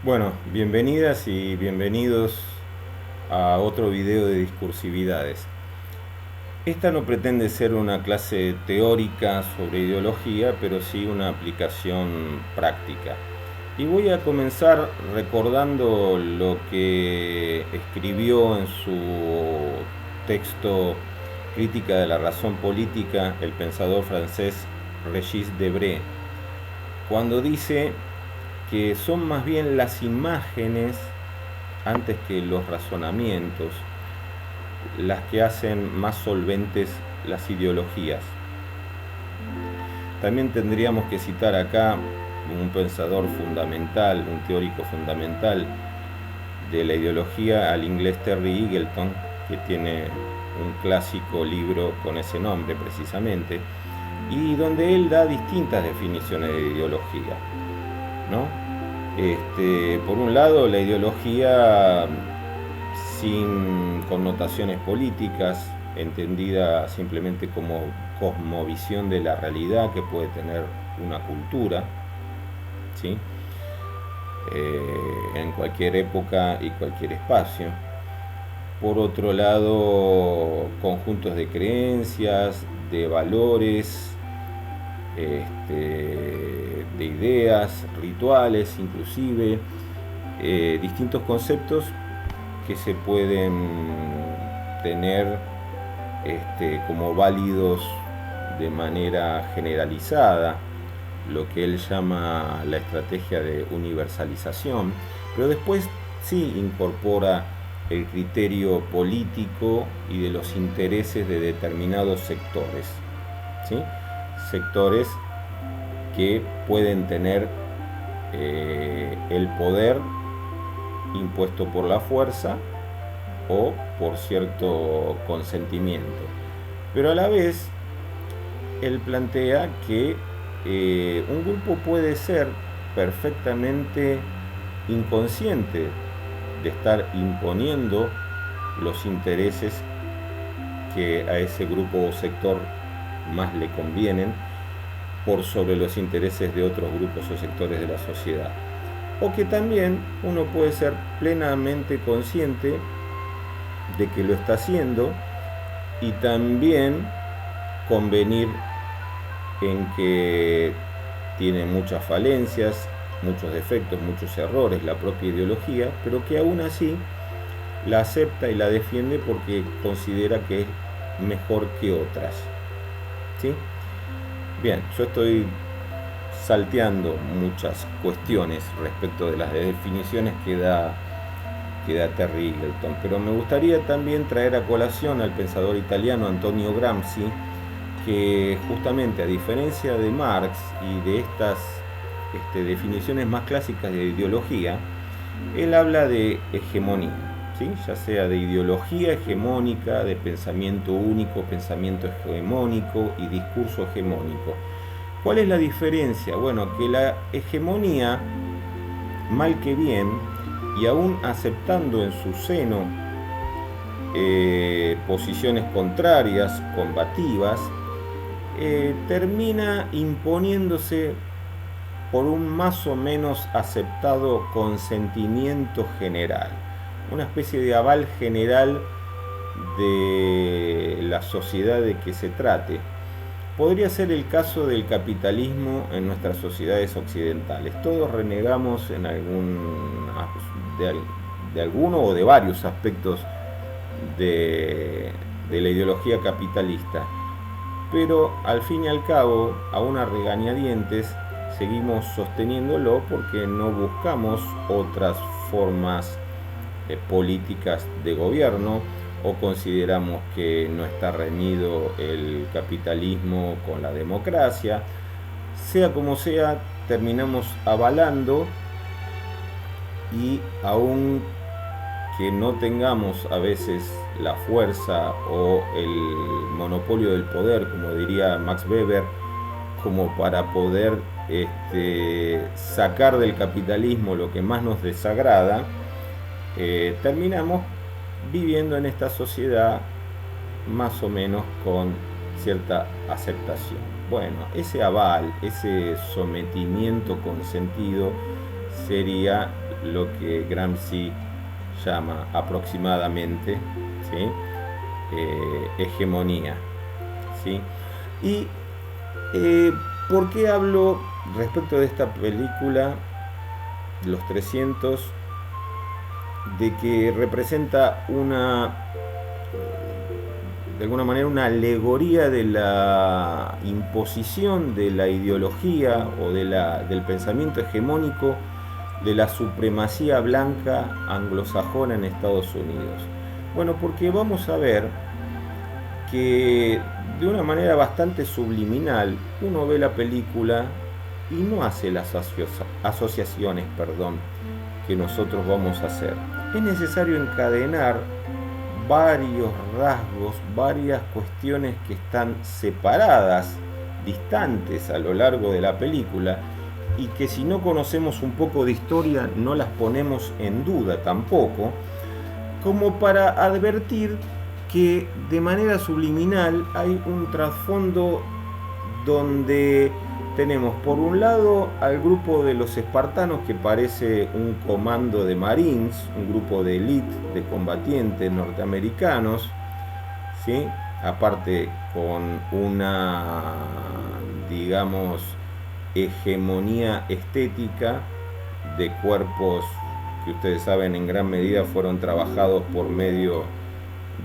Bueno, bienvenidas y bienvenidos a otro video de discursividades. Esta no pretende ser una clase teórica sobre ideología, pero sí una aplicación práctica. Y voy a comenzar recordando lo que escribió en su texto Crítica de la razón política el pensador francés Régis Debray, cuando dice que son más bien las imágenes antes que los razonamientos las que hacen más solventes las ideologías. También tendríamos que citar acá un pensador fundamental, un teórico fundamental de la ideología, al inglés Terry Eagleton, que tiene un clásico libro con ese nombre precisamente, y donde él da distintas definiciones de ideología, ¿no? Por un lado, la ideología sin connotaciones políticas, entendida simplemente como cosmovisión de la realidad que puede tener una cultura, ¿sí? En cualquier época y cualquier espacio. Por otro lado, conjuntos de creencias, de valores, de ideas, rituales, inclusive, distintos conceptos que se pueden tener como válidos de manera generalizada, lo que él llama la estrategia de universalización, pero después sí incorpora el criterio político y de los intereses de determinados sectores, ¿sí? Sectores que pueden tener el poder impuesto por la fuerza o por cierto consentimiento. Pero a la vez, él plantea que un grupo puede ser perfectamente inconsciente de estar imponiendo los intereses que a ese grupo o sector más le convienen por sobre los intereses de otros grupos o sectores de la sociedad. O que también uno puede ser plenamente consciente de que lo está haciendo y también convenir en que tiene muchas falencias, muchos defectos, muchos errores la propia ideología, pero que aún así la acepta y la defiende porque considera que es mejor que otras, ¿sí? Bien, yo estoy salteando muchas cuestiones respecto de las definiciones que da Terry Eagleton, pero me gustaría también traer a colación al pensador italiano Antonio Gramsci, que justamente a diferencia de Marx y de estas definiciones más clásicas de ideología, él habla de hegemonía, ¿sí? Ya sea de ideología hegemónica, de pensamiento único, pensamiento hegemónico y discurso hegemónico. ¿Cuál es la diferencia? Bueno, que la hegemonía, mal que bien, y aún aceptando en su seno posiciones contrarias, combativas, termina imponiéndose por un más o menos aceptado consentimiento general, una especie de aval general de la sociedad de que se trate. Podría ser el caso del capitalismo en nuestras sociedades occidentales. Todos renegamos en de alguno o de varios aspectos de la ideología capitalista, pero al fin y al cabo, a una regañadientes, seguimos sosteniéndolo porque no buscamos otras formas políticas de gobierno, o consideramos que no está reñido el capitalismo con la democracia. Sea como sea, terminamos avalando, y aun que no tengamos a veces la fuerza o el monopolio del poder, como diría Max Weber, como para poder sacar del capitalismo lo que más nos desagrada, terminamos viviendo en esta sociedad más o menos con cierta aceptación. Bueno, ese aval, ese sometimiento consentido sería lo que Gramsci llama aproximadamente, ¿sí? Hegemonía, ¿sí? Y ¿por qué hablo respecto de esta película, Los 300, de que representa de alguna manera una alegoría de la imposición de la ideología o del pensamiento hegemónico de la supremacía blanca anglosajona en Estados Unidos? Bueno, porque vamos a ver que de una manera bastante subliminal uno ve la película y no hace las asociaciones, que nosotros vamos a hacer. Es necesario encadenar varios rasgos, varias cuestiones que están separadas, distantes a lo largo de la película, y que si no conocemos un poco de historia no las ponemos en duda tampoco, como para advertir que de manera subliminal hay un trasfondo donde tenemos por un lado al grupo de los espartanos, que parece un comando de marines, un grupo de élite de combatientes norteamericanos, ¿sí? Aparte con una, digamos, hegemonía estética de cuerpos que ustedes saben en gran medida fueron trabajados por medio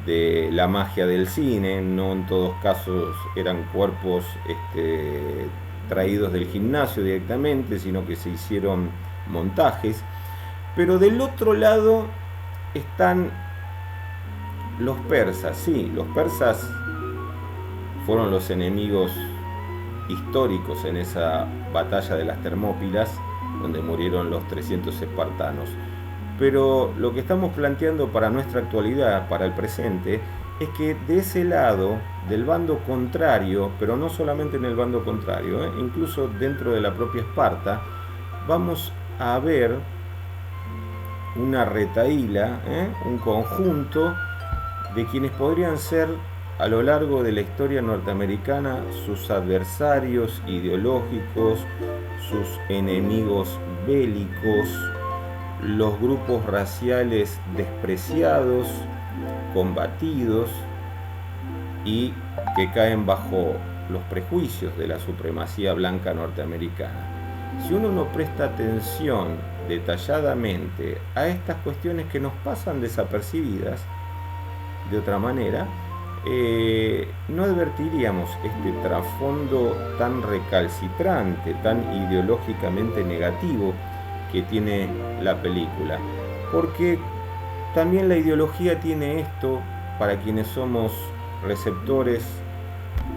de la magia del cine, no en todos casos eran cuerpos traídos del gimnasio directamente, sino que se hicieron montajes. Pero del otro lado están los persas. Sí, los persas fueron los enemigos históricos en esa batalla de las Termópilas, donde murieron los 300 espartanos. Pero lo que estamos planteando para nuestra actualidad, para el presente, es que de ese lado, del bando contrario, pero no solamente en el bando contrario, incluso dentro de la propia Esparta, vamos a ver una retahíla, un conjunto de quienes podrían ser a lo largo de la historia norteamericana sus adversarios ideológicos, sus enemigos bélicos, los grupos raciales despreciados, combatidos y que caen bajo los prejuicios de la supremacía blanca norteamericana. Si uno no presta atención detalladamente a estas cuestiones que nos pasan desapercibidas de otra manera, no advertiríamos este trasfondo tan recalcitrante, tan ideológicamente negativo que tiene la película, porque también la ideología tiene esto para quienes somos receptores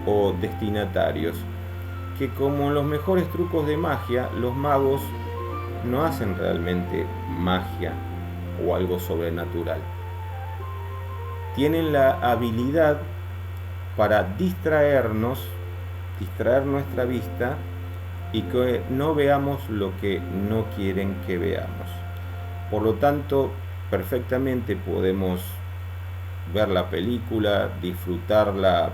o destinatarios, que como en los mejores trucos de magia, los magos no hacen realmente magia o algo sobrenatural. Tienen la habilidad para distraer nuestra vista y que no veamos lo que no quieren que veamos. Por lo tanto, perfectamente podemos ver la película, disfrutarla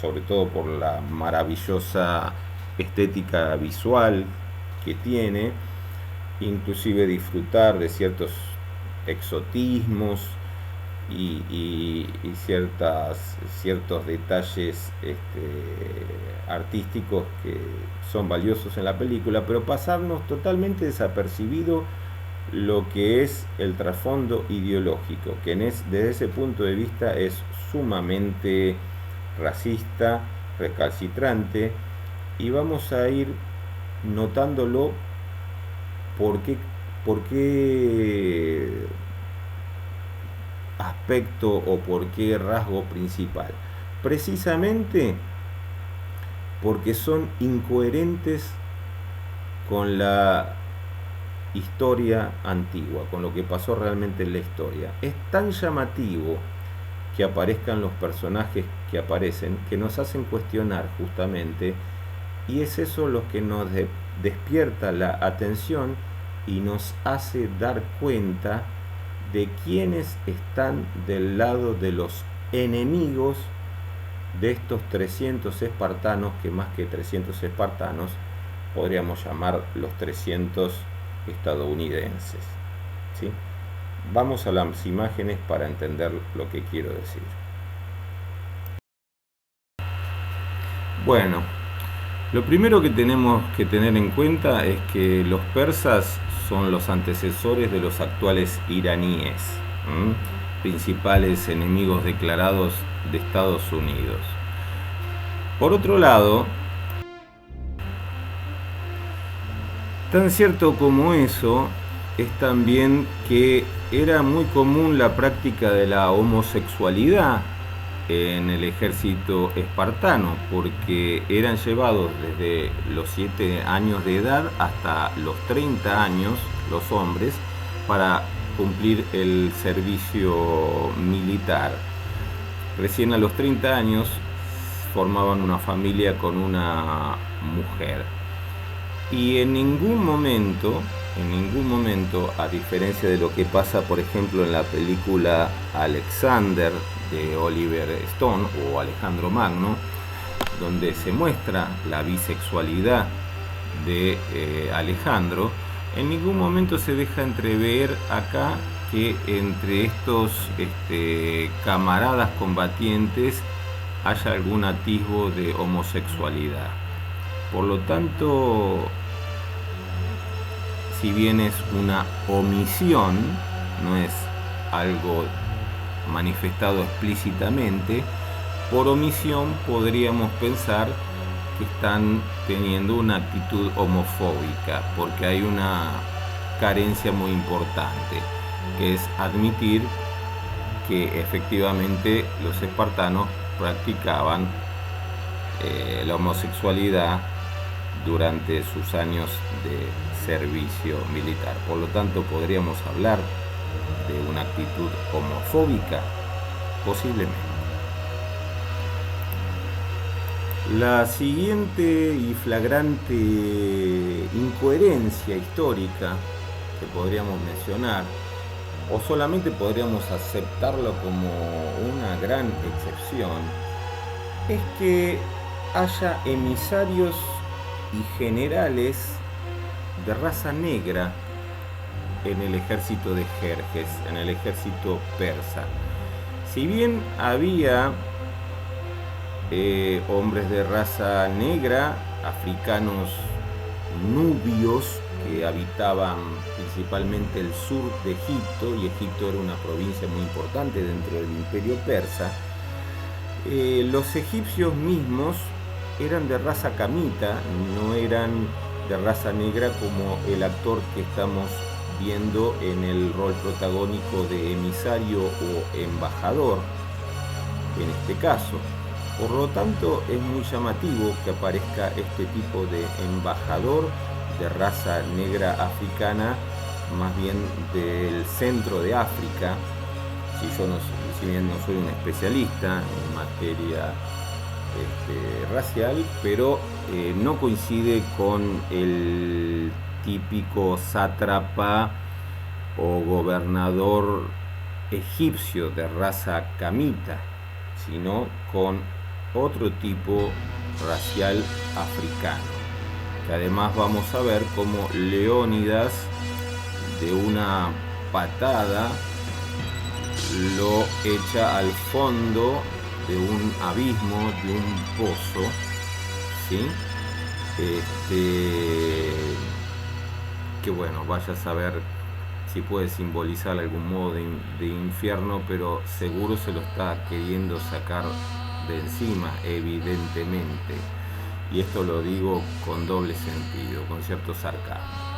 sobre todo por la maravillosa estética visual que tiene, inclusive disfrutar de ciertos exotismos y ciertos detalles artísticos que son valiosos en la película, pero pasarnos totalmente desapercibido lo que es el trasfondo ideológico, que desde ese punto de vista es sumamente racista, recalcitrante, y vamos a ir notándolo por qué aspecto o por qué rasgo principal. Precisamente porque son incoherentes con la historia antigua, con lo que pasó realmente en la historia. Es tan llamativo que aparezcan los personajes que aparecen, que nos hacen cuestionar justamente, y es eso lo que nos despierta la atención y nos hace dar cuenta de quienes están del lado de los enemigos de estos 300 espartanos, que más que 300 espartanos podríamos llamar los 300 estadounidenses, ¿sí? Vamos a las imágenes para entender lo que quiero decir. Bueno, lo primero que tenemos que tener en cuenta es que los persas son los antecesores de los actuales iraníes, principales enemigos declarados de Estados Unidos. Por otro lado, tan cierto como eso, es también que era muy común la práctica de la homosexualidad en el ejército espartano, porque eran llevados desde los 7 años de edad hasta los 30 años, los hombres, para cumplir el servicio militar. Recién a los 30 años formaban una familia con una mujer. Y en ningún momento, a diferencia de lo que pasa, por ejemplo, en la película Alexander de Oliver Stone o Alejandro Magno, donde se muestra la bisexualidad de Alejandro, en ningún momento se deja entrever acá que entre estos camaradas combatientes haya algún atisbo de homosexualidad. Por lo tanto, si bien es una omisión, no es algo manifestado explícitamente, por omisión podríamos pensar que están teniendo una actitud homofóbica, porque hay una carencia muy importante, que es admitir que efectivamente los espartanos practicaban la homosexualidad durante sus años de servicio militar. Por lo tanto, podríamos hablar de una actitud homofóbica, posiblemente. La siguiente y flagrante incoherencia histórica que podríamos mencionar, o solamente podríamos aceptarlo como una gran excepción, es que haya emisarios y generales de raza negra en el ejército de Jerjes, en el ejército persa. Si bien había hombres de raza negra, africanos nubios, que habitaban principalmente el sur de Egipto, y Egipto era una provincia muy importante dentro del imperio persa, los egipcios mismos eran de raza camita, no eran de raza negra como el actor que estamos viendo en el rol protagónico de emisario o embajador en este caso. Por lo tanto, es muy llamativo que aparezca este tipo de embajador de raza negra africana, más bien del centro de África. Si bien no soy un especialista en materia racial, pero no coincide con el típico sátrapa o gobernador egipcio de raza camita, sino con otro tipo racial africano, que además vamos a ver cómo Leónidas de una patada lo echa al fondo de un abismo, de un pozo, ¿sí? Que bueno, vaya a saber si puede simbolizar algún modo de infierno, pero seguro se lo está queriendo sacar de encima, evidentemente. Y esto lo digo con doble sentido, con cierto sarcasmo.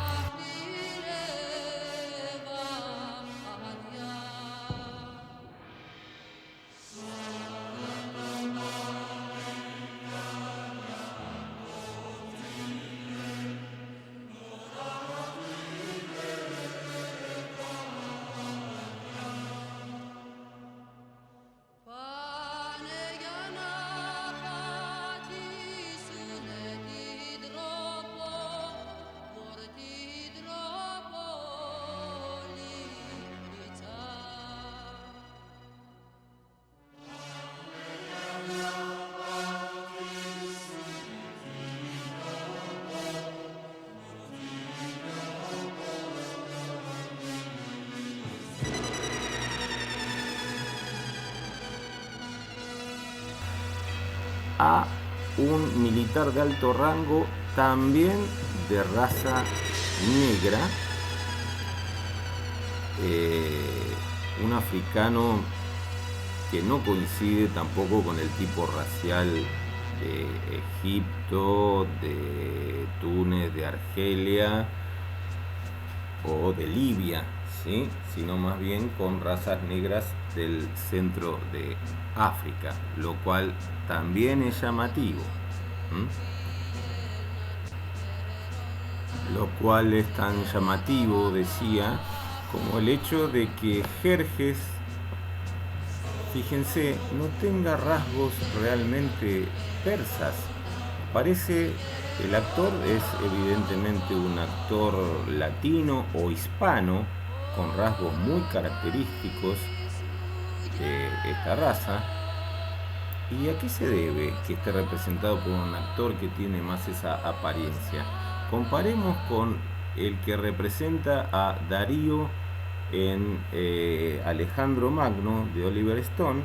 a un militar de alto rango, también de raza negra, un africano que no coincide tampoco con el tipo racial de Egipto, de Túnez, de Argelia o de Libia, ¿sí? Sino más bien con razas negras del centro de África, lo cual también es llamativo. Lo cual es tan llamativo, decía, como el hecho de que Jerjes, fíjense, no tenga rasgos realmente persas. Parece, el actor es evidentemente un actor latino o hispano, con rasgos muy característicos de esta raza. ¿Y a qué se debe que esté representado por un actor que tiene más esa apariencia? Comparemos con el que representa a Darío en Alejandro Magno de Oliver Stone,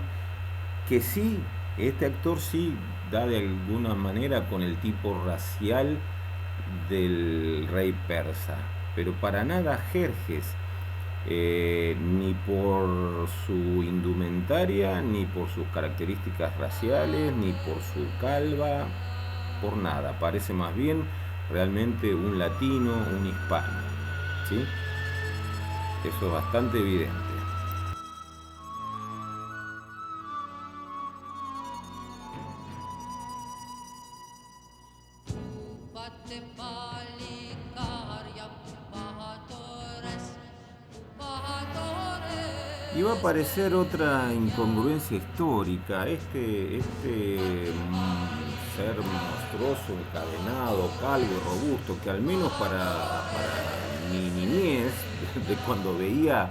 que sí, este actor sí da de alguna manera con el tipo racial del rey persa, pero para nada Jerjes, ni por su indumentaria, ni por sus características raciales, ni por su calva, por nada. Parece más bien realmente un latino, un hispano, ¿sí? Eso es bastante evidente. Y va a aparecer otra incongruencia histórica. Este ser monstruoso, encadenado, calvo, robusto, que al menos para mi niñez, de cuando veía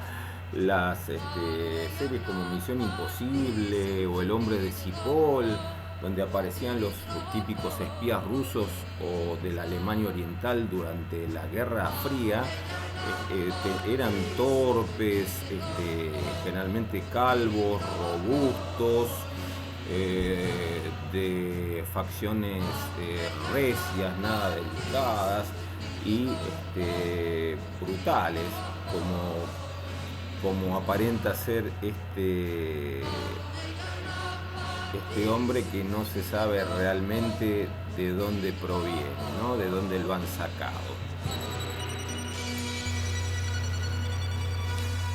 las series como Misión Imposible o El Hombre de Cipoll, donde aparecían los típicos espías rusos o de la Alemania Oriental durante la Guerra Fría, que eran torpes, generalmente calvos, robustos, de facciones recias, nada delicadas y brutales, como aparenta ser este hombre que no se sabe realmente de dónde proviene, ¿no? De dónde lo han sacado.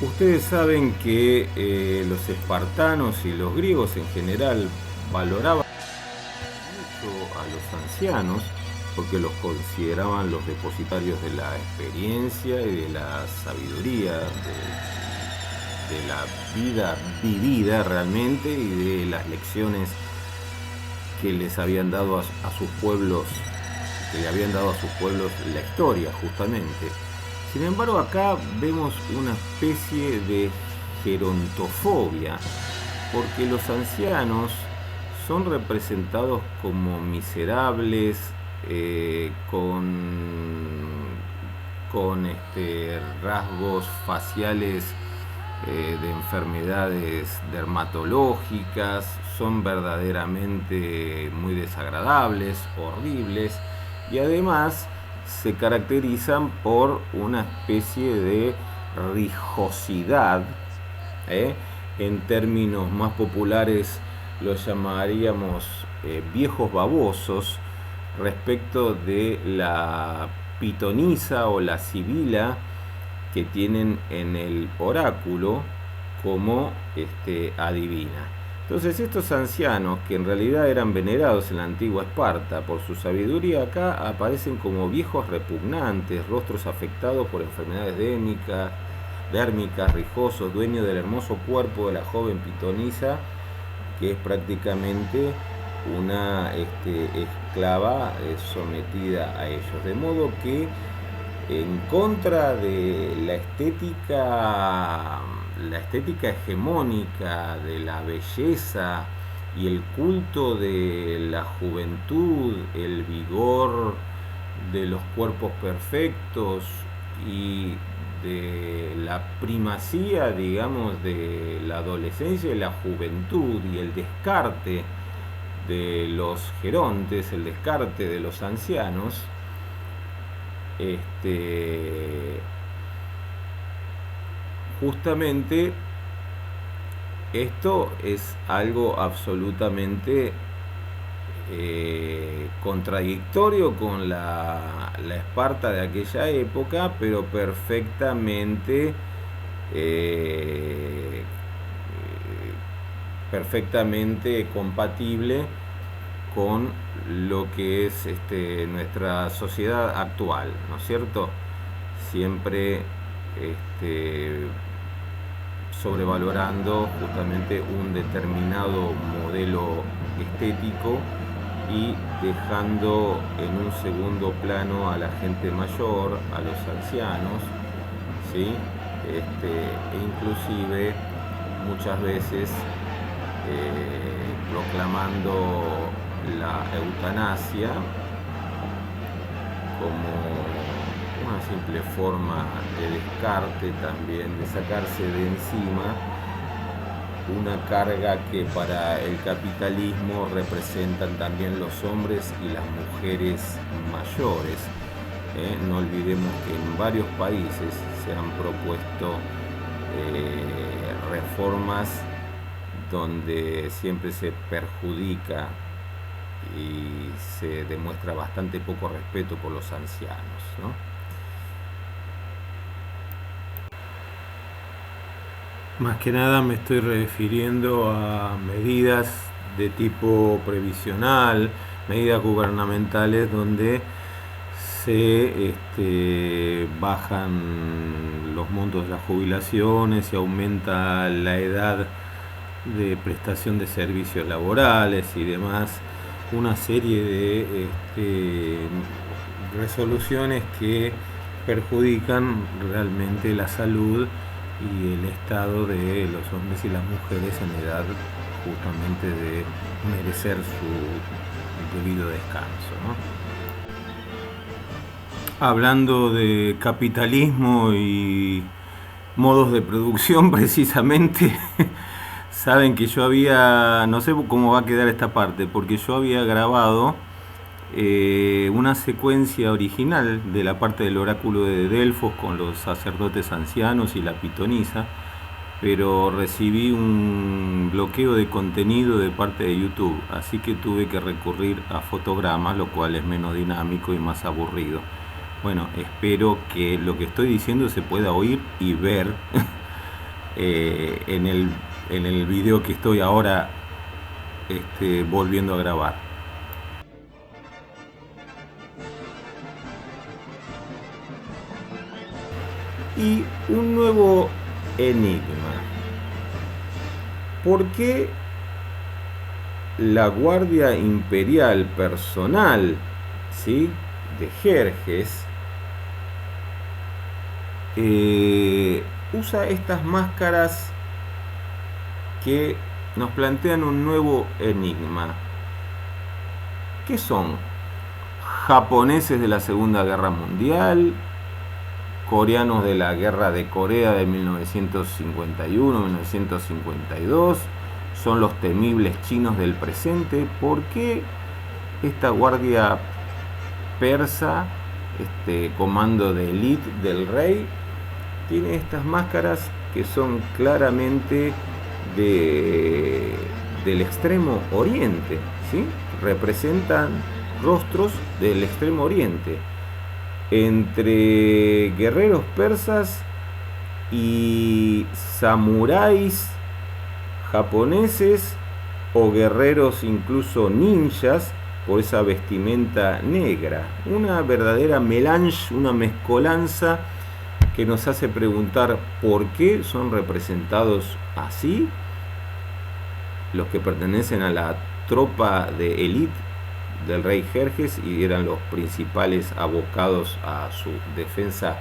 Ustedes saben que los espartanos y los griegos en general valoraban mucho a los ancianos porque los consideraban los depositarios de la experiencia y de la sabiduría, de la vida vivida realmente y de las lecciones que les habían dado a sus pueblos, que le habían dado a sus pueblos la historia justamente. Sin embargo, acá vemos una especie de gerontofobia, porque los ancianos son representados como miserables, con rasgos faciales de enfermedades dermatológicas, son verdaderamente muy desagradables, horribles, y además se caracterizan por una especie de rijosidad, en términos más populares los llamaríamos viejos babosos, respecto de la pitonisa o la sibila que tienen en el oráculo como adivina. Entonces estos ancianos, que en realidad eran venerados en la antigua Esparta por su sabiduría, acá aparecen como viejos repugnantes, rostros afectados por enfermedades dérmicas, rijosos, dueños del hermoso cuerpo de la joven pitonisa, que es prácticamente una esclava sometida a ellos. De modo que, en contra de la estética hegemónica de la belleza y el culto de la juventud, el vigor de los cuerpos perfectos y de la primacía, digamos, de la adolescencia y la juventud y el descarte de los gerontes, el descarte de los ancianos, justamente esto es algo absolutamente contradictorio con la Esparta de aquella época, pero perfectamente compatible con lo que es nuestra sociedad actual, ¿no es cierto? Siempre sobrevalorando justamente un determinado modelo estético y dejando en un segundo plano a la gente mayor, a los ancianos, ¿sí? E inclusive muchas veces proclamando la eutanasia como una simple forma de descarte también, de sacarse de encima una carga que para el capitalismo representan también los hombres y las mujeres mayores. No olvidemos que en varios países se han propuesto reformas donde siempre se perjudica y se demuestra bastante poco respeto por los ancianos, ¿no? Más que nada me estoy refiriendo a medidas de tipo previsional, medidas gubernamentales donde se bajan los montos de las jubilaciones y aumenta la edad de prestación de servicios laborales y demás, una serie de resoluciones que perjudican realmente la salud y el estado de los hombres y las mujeres en edad justamente de merecer su debido descanso, ¿no? Hablando de capitalismo y modos de producción precisamente, saben que yo había, no sé cómo va a quedar esta parte, porque yo había grabado una secuencia original de la parte del oráculo de Delfos con los sacerdotes ancianos y la pitonisa, pero recibí un bloqueo de contenido de parte de YouTube, así que tuve que recurrir a fotogramas, lo cual es menos dinámico y más aburrido. Bueno, espero que lo que estoy diciendo se pueda oír y ver en el video que estoy ahora volviendo a grabar. Y un nuevo enigma. ¿Por qué la Guardia Imperial personal, ¿sí?, de Jerjes usa estas máscaras que nos plantean un nuevo enigma? ¿Qué son? ¿Japoneses de la Segunda Guerra Mundial? ¿Coreanos de la Guerra de Corea de 1951-1952? ¿Son los temibles chinos del presente? ¿Por qué esta guardia persa, este comando de élite del rey, tiene estas máscaras que son claramente del extremo oriente, ¿sí? Representan rostros del extremo oriente, entre guerreros persas y samuráis japoneses o guerreros incluso ninjas, por esa vestimenta negra. Una verdadera melange, una mezcolanza que nos hace preguntar por qué son representados así los que pertenecen a la tropa de élite del rey Jerjes y eran los principales abocados a su defensa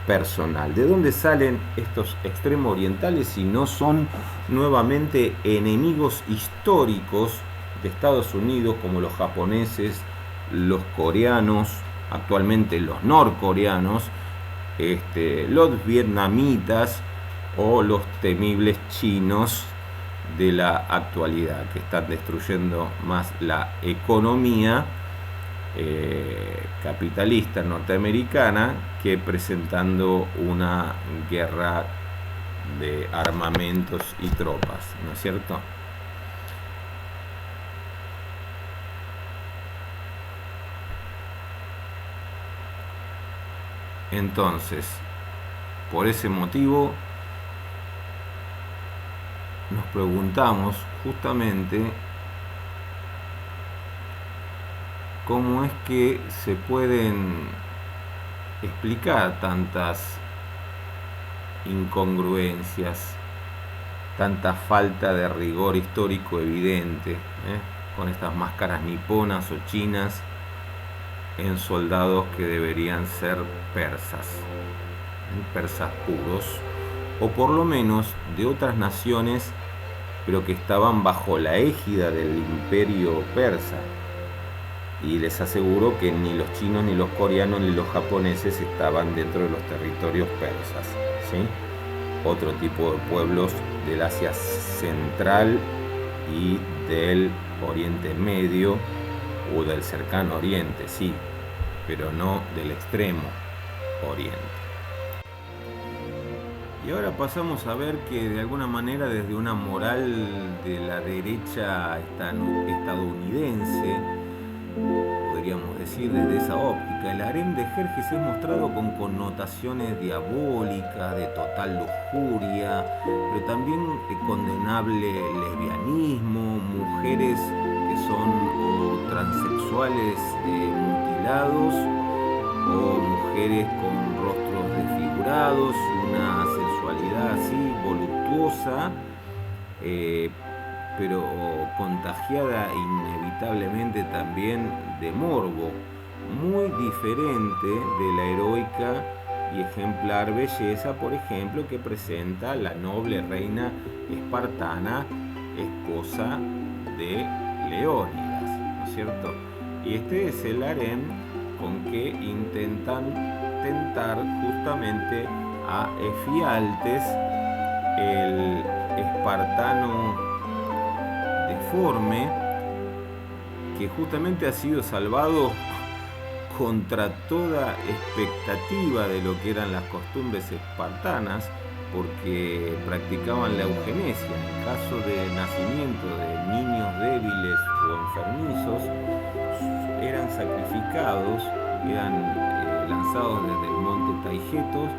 personal. ¿De dónde salen estos extremo orientales si no son nuevamente enemigos históricos de Estados Unidos, como los japoneses, los coreanos, actualmente los norcoreanos, los vietnamitas o los temibles chinos de la actualidad, que están destruyendo más la economía capitalista norteamericana que presentando una guerra de armamentos y tropas, ¿no es cierto? Entonces, por ese motivo, nos preguntamos justamente cómo es que se pueden explicar tantas incongruencias, tanta falta de rigor histórico evidente, con estas máscaras niponas o chinas en soldados que deberían ser persas, persas puros, o por lo menos de otras naciones, pero que estaban bajo la égida del imperio persa. Y les aseguro que ni los chinos, ni los coreanos, ni los japoneses estaban dentro de los territorios persas, ¿sí? Otro tipo de pueblos del Asia Central y del Oriente Medio o del Cercano Oriente, sí, pero no del Extremo Oriente. Y ahora pasamos a ver que de alguna manera desde una moral de la derecha estadounidense, podríamos decir desde esa óptica, el harem de Jerjes es mostrado con connotaciones diabólicas, de total lujuria, pero también condenable lesbianismo, mujeres que son o transexuales mutilados, o mujeres con rostros desfigurados, una sensualidad así voluptuosa, pero contagiada inevitablemente también de morbo, muy diferente de la heroica y ejemplar belleza, por ejemplo, que presenta la noble reina espartana, esposa de Leónidas, ¿no es cierto? Y este es el harem con que intentan tentar justamente a Efialtes, el espartano deforme, que justamente ha sido salvado contra toda expectativa de lo que eran las costumbres espartanas, porque practicaban la eugenesia. En caso de nacimiento de niños débiles o enfermizos, eran sacrificados, eran lanzados desde el monte Taigetos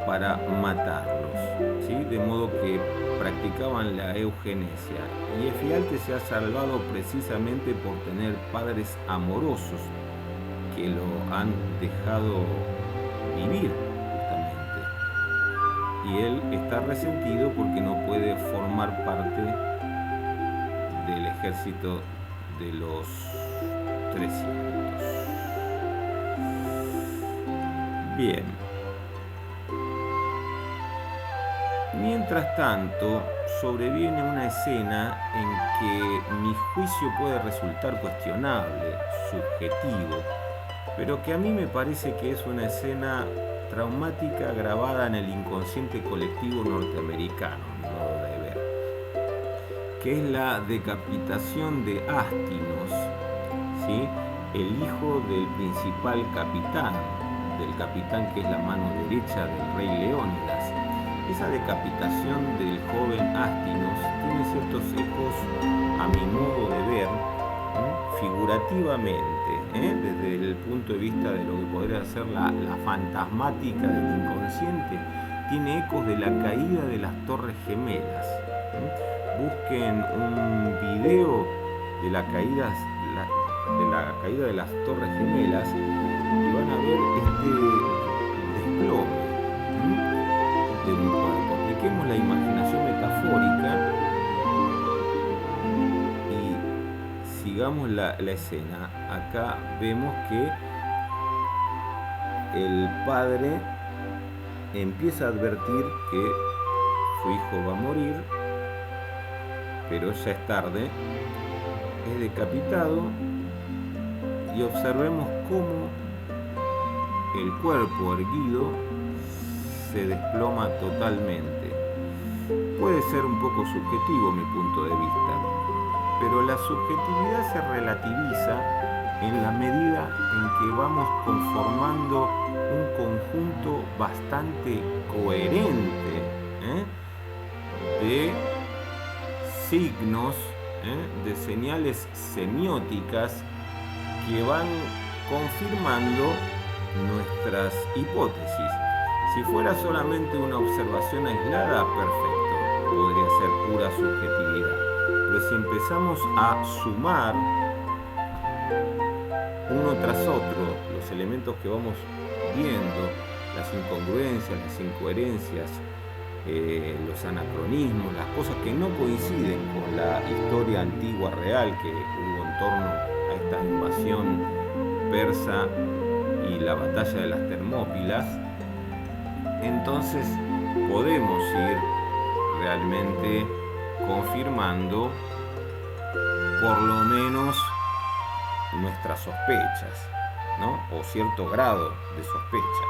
para matarlos, ¿sí? De modo que practicaban la eugenesia. Y Efialtes se ha salvado precisamente por tener padres amorosos que lo han dejado vivir justamente. Y él está resentido porque no puede formar parte del ejército de los 300. Bien. Mientras tanto, sobreviene una escena en que mi juicio puede resultar cuestionable, subjetivo, pero que a mí me parece que es una escena traumática grabada en el inconsciente colectivo norteamericano, mi modo de ver, que es la decapitación de Ástinos, ¿sí? El hijo del principal capitán, del capitán que es la mano derecha del rey Leónidas. Esa decapitación del joven Ástinos tiene ciertos ecos, a mi modo de ver, figurativamente, desde el punto de vista de lo que podría ser la fantasmática del inconsciente, tiene ecos de la caída de las Torres Gemelas. Busquen un video de la caída de las Torres Gemelas y van a ver este desplome de un cuerpo. Apliquemos la imaginación metafórica y sigamos la escena. Acá vemos que el padre empieza a advertir que su hijo va a morir, pero ya es tarde, es decapitado, y observemos cómo el cuerpo erguido se desploma totalmente. Puede ser un poco subjetivo mi punto de vista, pero la subjetividad se relativiza en la medida en que vamos conformando un conjunto bastante coherente, ¿eh?, de signos, de señales semióticas que van confirmando nuestras hipótesis. Si fuera solamente una observación aislada, perfecto, podría ser pura subjetividad. Pero si empezamos a sumar uno tras otro los elementos que vamos viendo, las incongruencias, las incoherencias, los anacronismos, las cosas que no coinciden con la historia antigua real que hubo en torno a esta invasión persa y la batalla de las Termópilas, entonces podemos ir realmente confirmando por lo menos nuestras sospechas, ¿no?, o cierto grado de sospecha.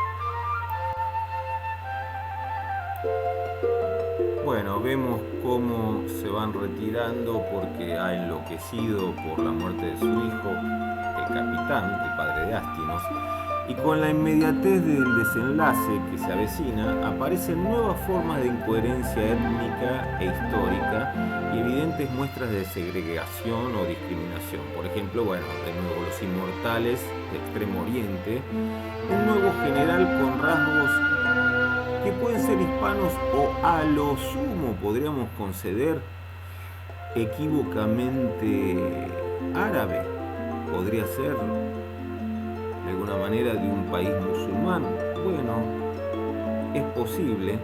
Bueno, vemos cómo se van retirando porque ha enloquecido por la muerte de su hijo, el capitán, el padre de Astinos, y con la inmediatez del desenlace que se avecina, aparecen nuevas formas de incoherencia étnica e histórica y evidentes muestras de segregación o discriminación. Por ejemplo, bueno, de nuevo los inmortales de Extremo Oriente, un nuevo general con rasgos que pueden ser hispanos o a lo sumo podríamos conceder equívocamente árabe, podría ser de alguna manera de un país musulmán. Bueno, es posible,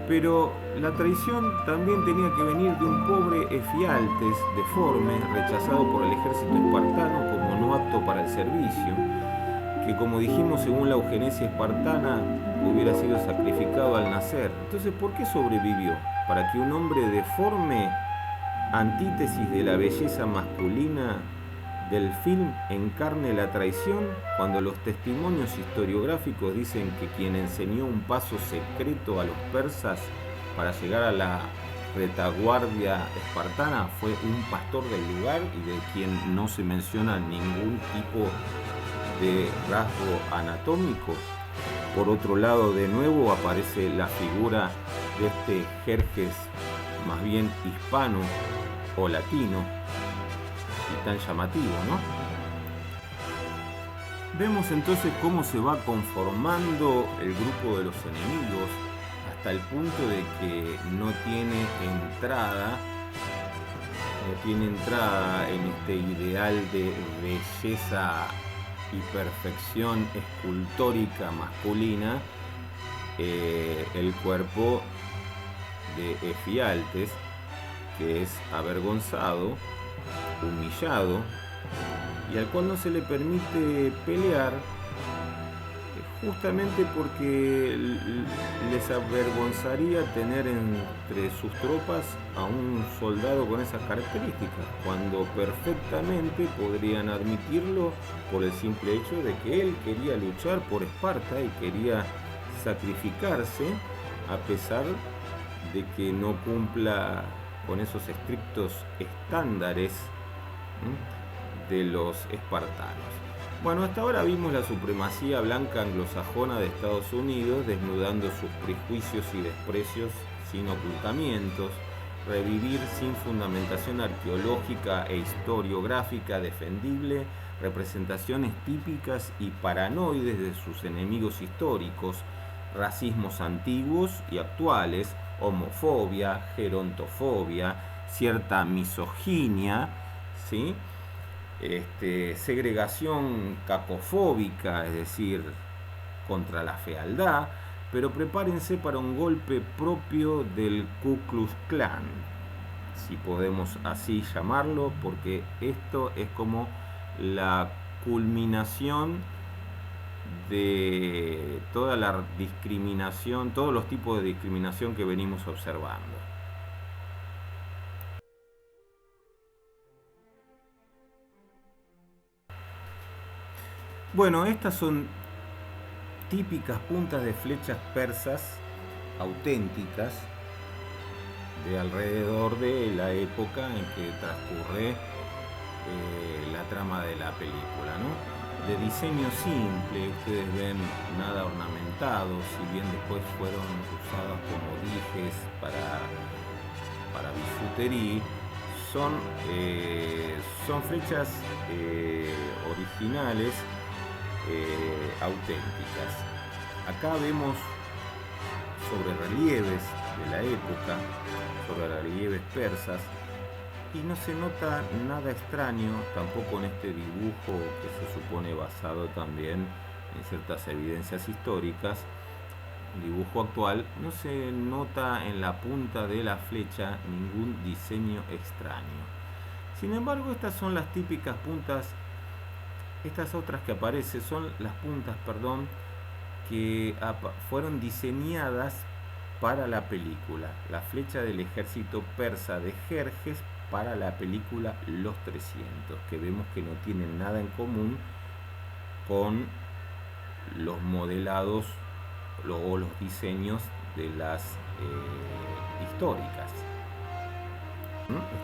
pero la traición también tenía que venir de un pobre Efialtes deforme, rechazado por el ejército espartano como no apto para el servicio, que, como dijimos, según la eugenesia espartana, hubiera sido sacrificado al nacer. Entonces, ¿por qué sobrevivió? Para que un hombre deforme, antítesis de la belleza masculina del film, encarne la traición, cuando los testimonios historiográficos dicen que quien enseñó un paso secreto a los persas para llegar a la retaguardia espartana fue un pastor del lugar y de quien no se menciona ningún tipo de rasgo anatómico. Por otro lado, de nuevo aparece la figura de este Jerjes más bien hispano o latino, y tan llamativo, ¿no? Vemos entonces cómo se va conformando el grupo de los enemigos hasta el punto de que no tiene entrada en este ideal de belleza y perfección escultórica masculina, el cuerpo de Efialtes, que es avergonzado, humillado, y al cual no se le permite pelear justamente porque les avergonzaría tener entre sus tropas a un soldado con esas características, cuando perfectamente podrían admitirlo por el simple hecho de que él quería luchar por Esparta y quería sacrificarse a pesar de que no cumpla con esos estrictos estándares de los espartanos. Bueno, hasta ahora vimos la supremacía blanca anglosajona de Estados Unidos desnudando sus prejuicios y desprecios sin ocultamientos, revivir sin fundamentación arqueológica e historiográfica defendible representaciones típicas y paranoides de sus enemigos históricos, racismos antiguos y actuales, homofobia, gerontofobia, cierta misoginia, ¿sí?, segregación capofóbica, es decir, contra la fealdad, pero prepárense para un golpe propio del Ku Klux Klan, si podemos así llamarlo, porque esto es como la culminación de toda la discriminación, todos los tipos de discriminación que venimos observando. Bueno, estas son típicas puntas de flechas persas auténticas de alrededor de la época en que transcurre la trama de la película, ¿no? De diseño simple, ustedes ven nada ornamentado, si bien después fueron usados como dijes para bisutería, son flechas originales, auténticas. Acá vemos sobre relieves de la época, sobre relieves persas, y no se nota nada extraño tampoco en este dibujo que se supone basado también en ciertas evidencias históricas. El dibujo actual, no se nota en la punta de la flecha ningún diseño extraño. Sin embargo, estas son las típicas puntas. Estas otras que aparecen son las puntas, que fueron diseñadas para la película. La flecha del ejército persa de Jerjes para la película Los 300, que vemos que no tienen nada en común con los modelados o los diseños de las históricas.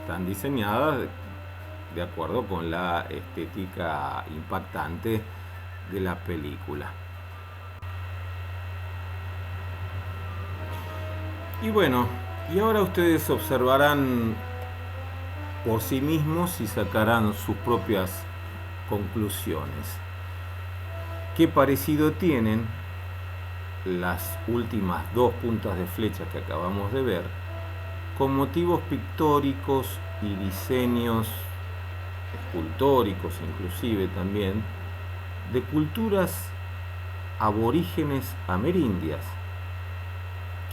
Están diseñadas de acuerdo con la estética impactante de la película. Y bueno, y ahora ustedes observarán por sí mismos y sacarán sus propias conclusiones. ¿Qué parecido tienen las últimas dos puntas de flecha que acabamos de ver con motivos pictóricos y diseños escultóricos inclusive también de culturas aborígenes amerindias?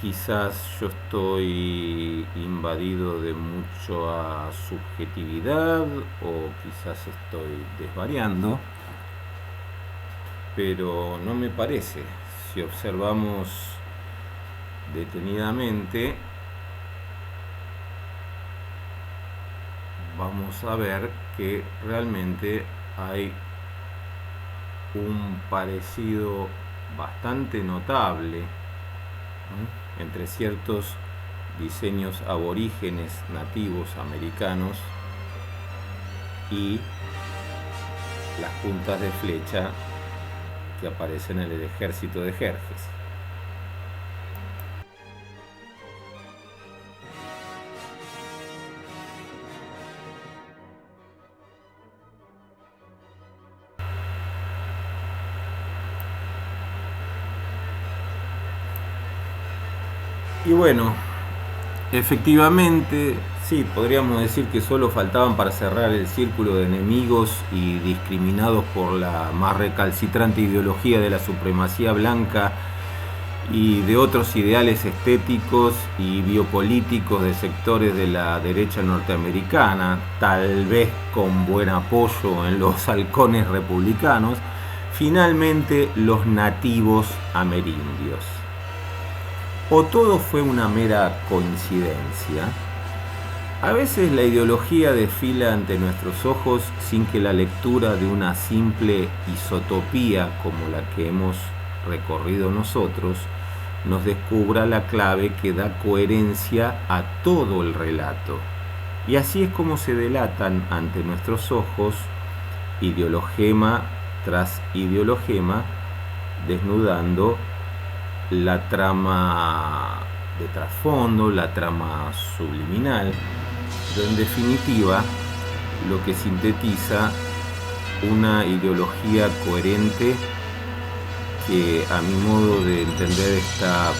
Quizás yo estoy invadido de mucha subjetividad o quizás estoy desvariando, pero no me parece. Si observamos detenidamente, vamos a ver que realmente hay un parecido bastante notable entre ciertos diseños aborígenes nativos americanos y las puntas de flecha que aparecen en el ejército de Jerjes. Y bueno, efectivamente, sí, podríamos decir que solo faltaban para cerrar el círculo de enemigos y discriminados por la más recalcitrante ideología de la supremacía blanca y de otros ideales estéticos y biopolíticos de sectores de la derecha norteamericana, tal vez con buen apoyo en los halcones republicanos, finalmente los nativos amerindios. ¿O todo fue una mera coincidencia? A veces la ideología desfila ante nuestros ojos sin que la lectura de una simple isotopía como la que hemos recorrido nosotros nos descubra la clave que da coherencia a todo el relato. Y así es como se delatan ante nuestros ojos, ideologema tras ideologema, desnudando la trama de trasfondo, la trama subliminal, pero en definitiva lo que sintetiza una ideología coherente que a mi modo de entender está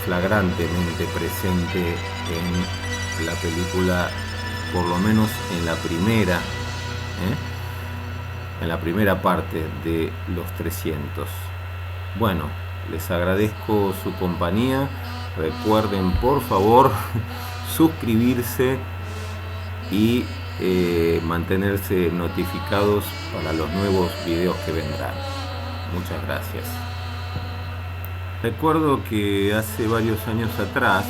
flagrantemente presente en la película, por lo menos en la primera parte de Los 300. Bueno, les agradezco su compañía. Recuerden por favor suscribirse y mantenerse notificados para los nuevos videos que vendrán. Muchas gracias. Recuerdo que hace varios años atrás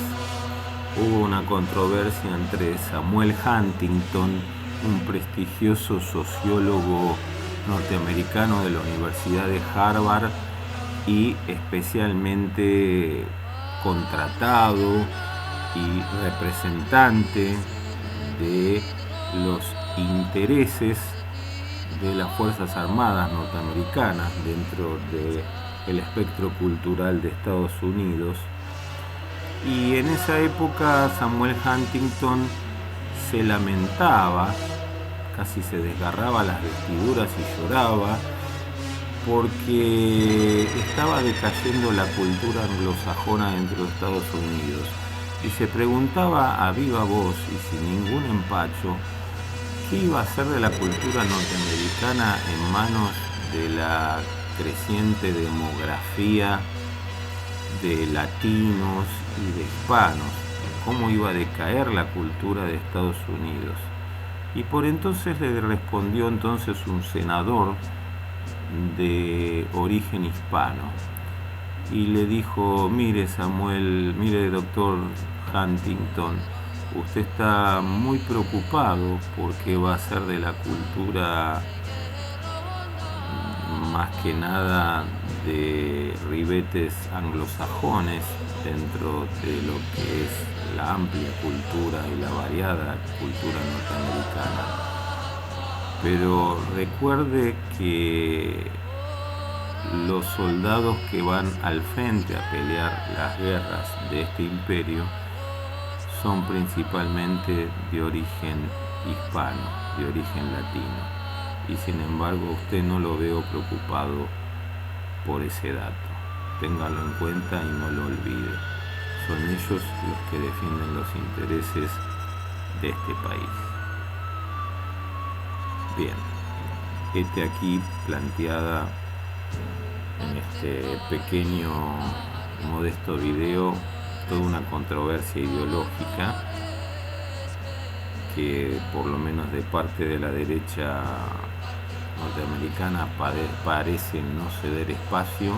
hubo una controversia entre Samuel Huntington, un prestigioso sociólogo norteamericano de la Universidad de Harvard y especialmente contratado y representante de los intereses de las Fuerzas Armadas norteamericanas dentro del espectro cultural de Estados Unidos. Y en esa época Samuel Huntington se lamentaba, casi se desgarraba las vestiduras y lloraba, porque estaba decayendo la cultura anglosajona dentro de Estados Unidos. Y se preguntaba a viva voz y sin ningún empacho, ¿qué iba a hacer de la cultura norteamericana en manos de la creciente demografía de latinos y de hispanos? ¿Cómo iba a decaer la cultura de Estados Unidos? Y por entonces le respondió entonces un senador de origen hispano y le dijo: mire Samuel, mire doctor Huntington, usted está muy preocupado por qué va a ser de la cultura, más que nada de ribetes anglosajones, dentro de lo que es la amplia cultura y la variada cultura norteamericana. Pero recuerde que los soldados que van al frente a pelear las guerras de este imperio son principalmente de origen hispano, de origen latino. Y sin embargo usted no lo veo preocupado por ese dato. Téngalo en cuenta y no lo olvide. Son ellos los que defienden los intereses de este país. Bien, aquí planteada en este pequeño, modesto video, toda una controversia ideológica que por lo menos de parte de la derecha norteamericana parece no ceder espacio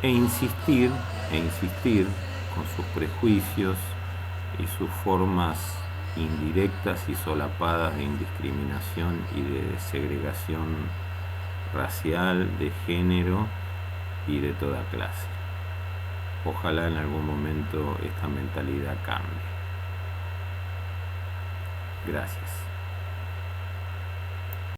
e insistir con sus prejuicios y sus formas indirectas y solapadas de indiscriminación y de segregación racial, de género y de toda clase. Ojalá en algún momento esta mentalidad cambie. Gracias.